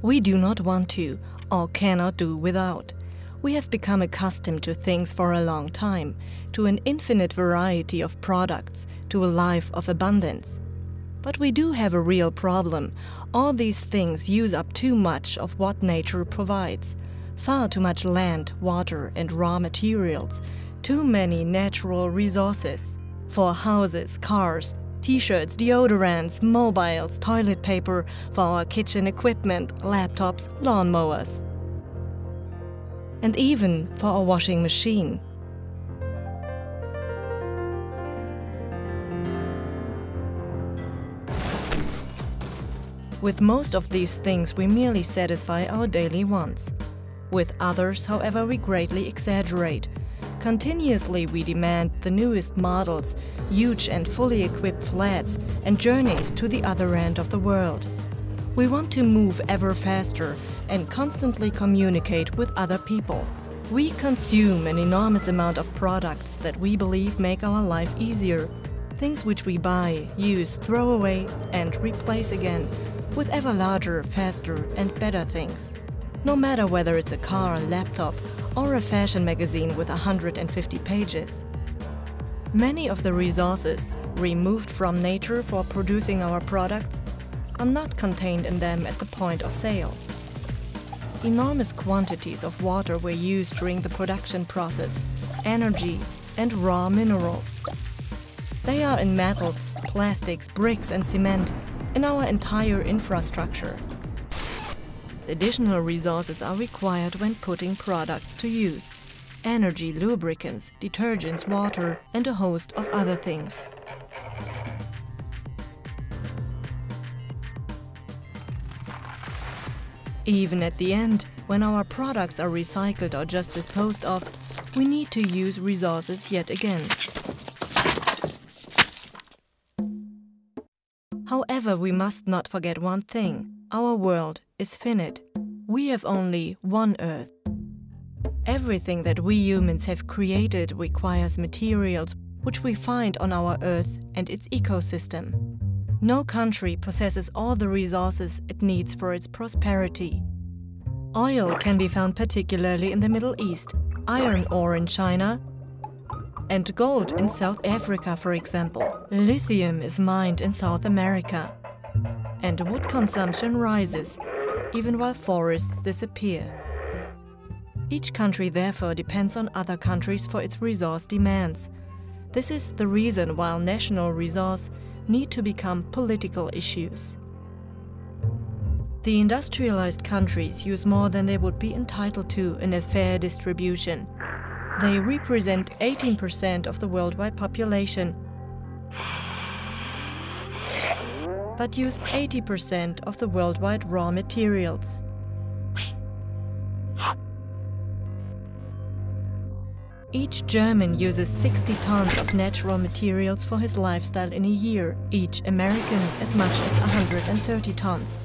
We do not want to or cannot do without. We have become accustomed to things for a long time, to an infinite variety of products, to a life of abundance. But we do have a real problem. All these things use up too much of what nature provides. Far too much land, water, and raw materials. Too many natural resources. For houses, cars, t-shirts, deodorants, mobiles, toilet paper, for our kitchen equipment, laptops, lawnmowers. And even for our washing machine. With most of these things we merely satisfy our daily wants. With others, however, we greatly exaggerate. Continuously we demand the newest models, huge and fully equipped flats, and journeys to the other end of the world. We want to move ever faster and constantly communicate with other people. We consume an enormous amount of products that we believe make our life easier. Things which we buy, use, throw away, and replace again with ever larger, faster, and better things. No matter whether it's a car, a laptop, or a fashion magazine with 150 pages. Many of the resources removed from nature for producing our products are not contained in them at the point of sale. Enormous quantities of water were used during the production process, energy, and raw minerals. They are in metals, plastics, bricks, and cement, in our entire infrastructure. Additional resources are required when putting products to use: energy, lubricants, detergents, water, and a host of other things. Even at the end, when our products are recycled or just disposed of, we need to use resources yet again. However, we must not forget one thing: our world is finite. We have only one Earth. Everything that we humans have created requires materials which we find on our Earth and its ecosystem. No country possesses all the resources it needs for its prosperity. Oil can be found particularly in the Middle East, iron ore in China, and gold in South Africa, for example. Lithium is mined in South America. And wood consumption rises, even while forests disappear. Each country therefore depends on other countries for its resource demands. This is the reason why national resources need to become political issues. The industrialized countries use more than they would be entitled to in a fair distribution. They represent 18% of the worldwide population, but use 80% of the worldwide raw materials. Each German uses 60 tons of natural materials for his lifestyle in a year, each American as much as 130 tons.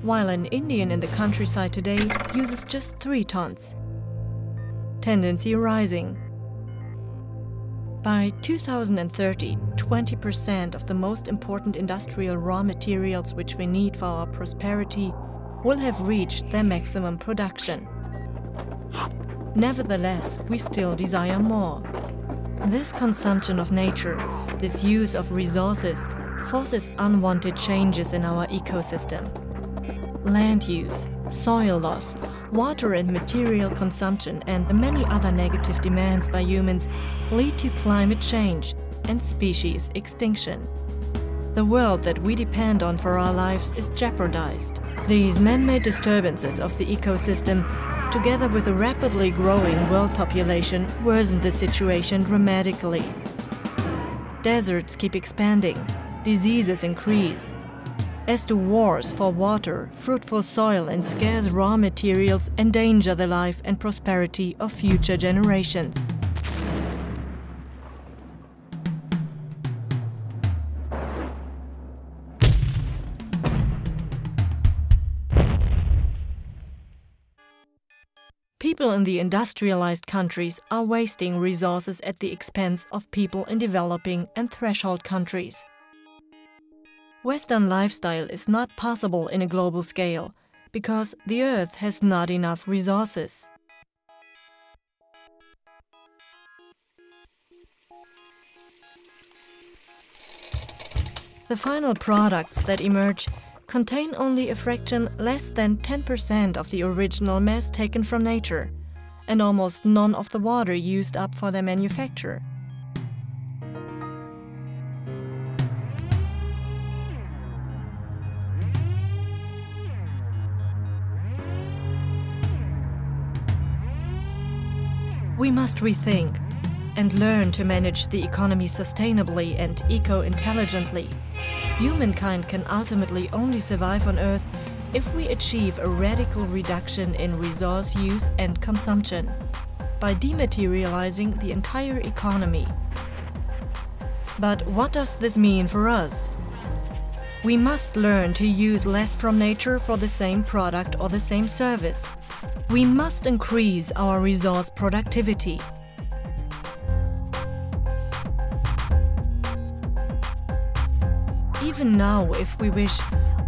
While an Indian in the countryside today uses just 3 tons. Tendency rising. By 2030, 20% of the most important industrial raw materials which we need for our prosperity will have reached their maximum production. Nevertheless, we still desire more. This consumption of nature, this use of resources, forces unwanted changes in our ecosystem. Land use, soil loss, water and material consumption, and the many other negative demands by humans lead to climate change and species extinction. The world that we depend on for our lives is jeopardized. These man-made disturbances of the ecosystem, together with a rapidly growing world population, worsen the situation dramatically. Deserts keep expanding, diseases increase, as do wars for water, fruitful soil, and scarce raw materials endanger the life and prosperity of future generations. People in the industrialized countries are wasting resources at the expense of people in developing and threshold countries. Western lifestyle is not possible in a global scale because the Earth has not enough resources. The final products that emerge contain only a fraction less than 10% of the original mass taken from nature, and almost none of the water used up for their manufacture. We must rethink and learn to manage the economy sustainably and eco-intelligently. Humankind can ultimately only survive on Earth if we achieve a radical reduction in resource use and consumption by dematerializing the entire economy. But what does this mean for us? We must learn to use less from nature for the same product or the same service. We must increase our resource productivity. Even now, if we wish,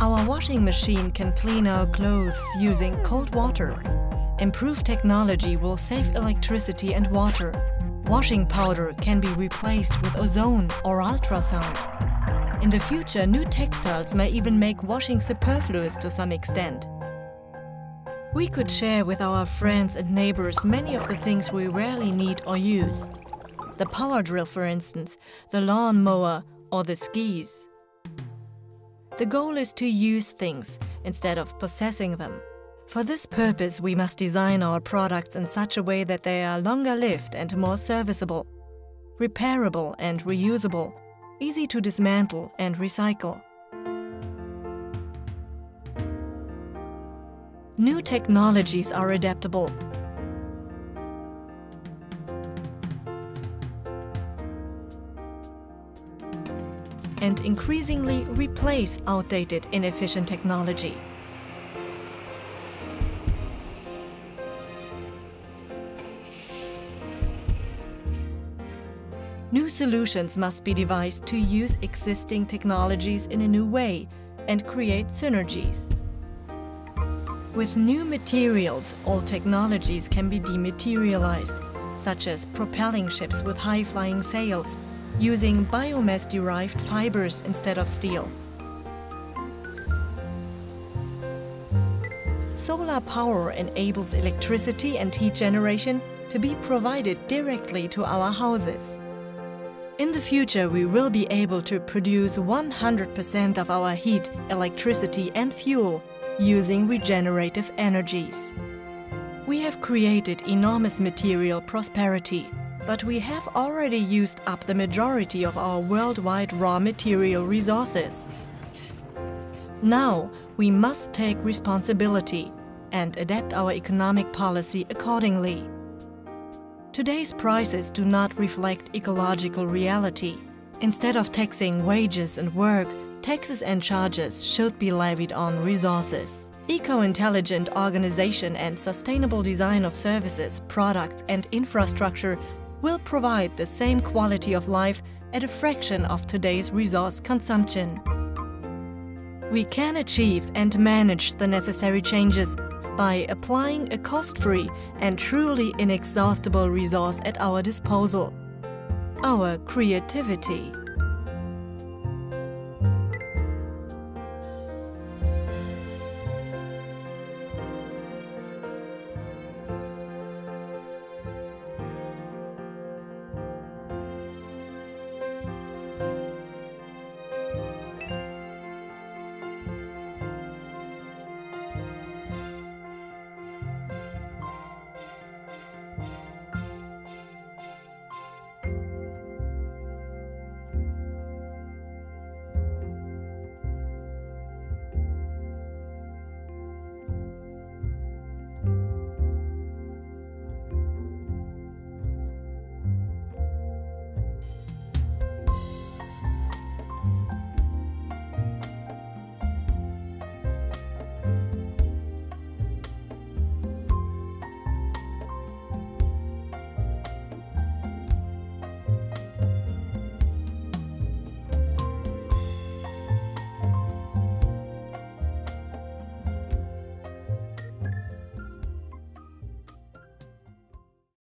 our washing machine can clean our clothes using cold water. Improved technology will save electricity and water. Washing powder can be replaced with ozone or ultrasound. In the future, new textiles may even make washing superfluous to some extent. We could share with our friends and neighbors many of the things we rarely need or use. The power drill, for instance, the lawn mower or the skis. The goal is to use things instead of possessing them. For this purpose, we must design our products in such a way that they are longer-lived and more serviceable, repairable and reusable, easy to dismantle and recycle. New technologies are adaptable. And increasingly replace outdated, inefficient technology. New solutions must be devised to use existing technologies in a new way and create synergies. With new materials, old technologies can be dematerialized, such as propelling ships with high-flying sails, using biomass-derived fibers instead of steel. Solar power enables electricity and heat generation to be provided directly to our houses. In the future, we will be able to produce 100% of our heat, electricity and fuel using regenerative energies. We have created enormous material prosperity, but we have already used up the majority of our worldwide raw material resources. Now, we must take responsibility and adapt our economic policy accordingly. Today's prices do not reflect ecological reality. Instead of taxing wages and work, taxes and charges should be levied on resources. Eco-intelligent organization and sustainable design of services, products and infrastructure will provide the same quality of life at a fraction of today's resource consumption. We can achieve and manage the necessary changes by applying a cost-free and truly inexhaustible resource at our disposal: our creativity.